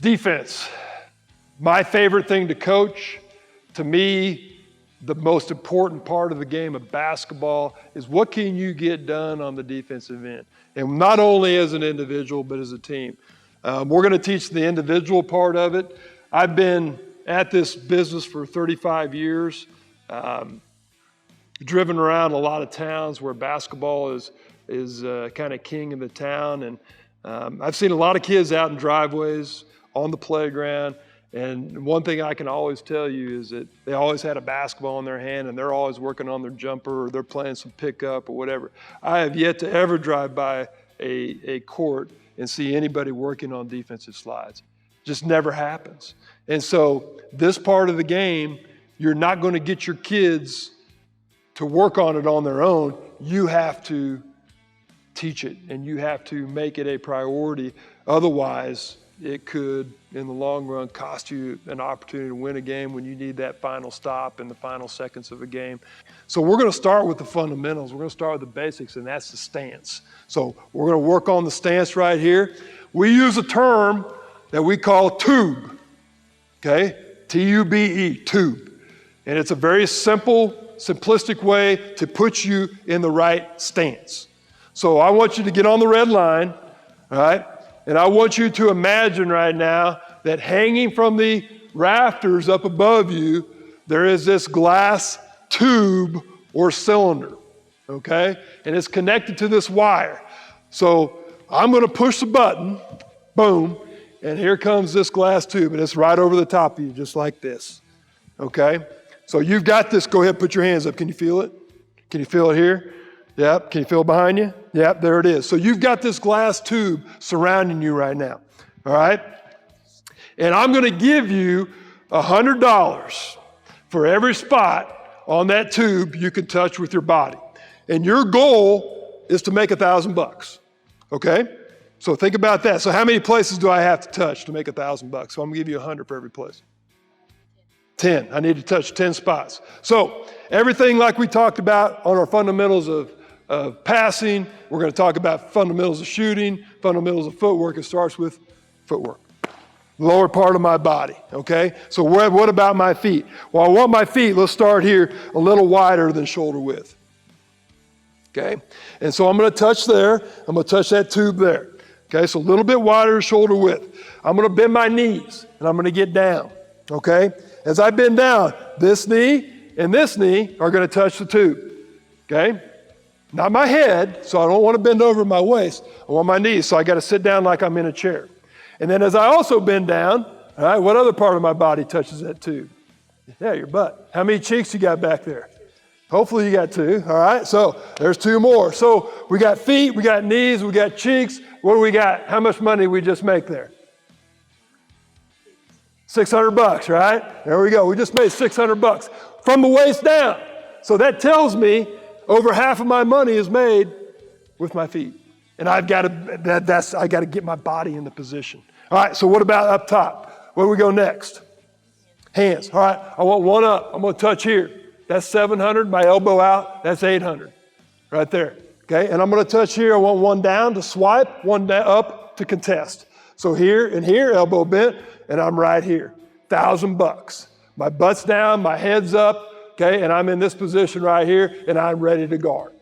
Defense. My favorite thing to coach. To me, the most important part of the game of basketball is what can you get done on the defensive end? And not only as an individual, but as a team. We're going to teach the individual part of it. I've been at this business for 35 years, driven around a lot of towns where basketball is kind of king of the town. And I've seen a lot of kids out in driveways, on the playground. And one thing I can always tell you is that they always had a basketball in their hand and they're always working on their jumper or they're playing some pickup or whatever. I have yet to ever drive by a court and see anybody working on defensive slides. Just never happens. And so this part of the game, you're not going to get your kids to work on it on their own. You have to teach it and you have to make it a priority. Otherwise, it could, in the long run, cost you an opportunity to win a game when you need that final stop in the final seconds of a game. So we're going to start with the fundamentals. We're going to start with the basics, and that's the stance. So we're going to work on the stance right here. We use a term that we call tube, okay? T-U-B-E, tube. And it's a very simple, simplistic way to put you in the right stance. So I want you to get on the red line, all right? And I want you to imagine right now that hanging from the rafters up above you, there is this glass tube or cylinder, okay? And it's connected to this wire. So I'm going to push the button, boom, and here comes this glass tube, and it's right over the top of you, just like this, okay? So you've got this. Go ahead, put your hands up. Can you feel it? Can you feel it here? Yep. Can you feel it behind you? Yep, there it is. So you've got this glass tube surrounding you right now, all right? And I'm going to give you $100 for every spot on that tube you can touch with your body. And your goal is to make $1,000, okay? So think about that. So how many places do I have to touch to make $1,000? So I'm going to give you 100 for every place. 10. I need to touch 10 spots. So everything like we talked about on our fundamentals of passing, we're going to talk about fundamentals of shooting, fundamentals of footwork. It starts with footwork. Lower part of my body, okay? So what about my feet? Well, I want my feet, let's start here, a little wider than shoulder width, okay? And so I'm going to touch there. I'm going to touch that tube there, okay? So a little bit wider than shoulder width. I'm going to bend my knees, and I'm going to get down, okay? As I bend down, this knee and this knee are going to touch the tube, okay? Not my head, so I don't want to bend over my waist. I want my knees, so I got to sit down like I'm in a chair. And then as I also bend down, all right, what other part of my body touches that tube? Yeah, your butt. How many cheeks you got back there? Hopefully you got 2, all right? So there's 2 more. So we got feet, we got knees, we got cheeks. What do we got? How much money did we just make there? $600, right? There we go. We just made $600 from the waist down. So that tells me over half of my money is made with my feet. And I've got to, I got to get my body in the position. All right, so what about up top? Where do we go next? Hands. All right, I want one up. I'm going to touch here. That's 700. My elbow out. That's 800. Right there. Okay, and I'm going to touch here. I want one down to swipe, one down, up to contest. So here and here, elbow bent, and I'm right here. $1,000. My butt's down, my head's up, okay, and I'm in this position right here, and I'm ready to guard.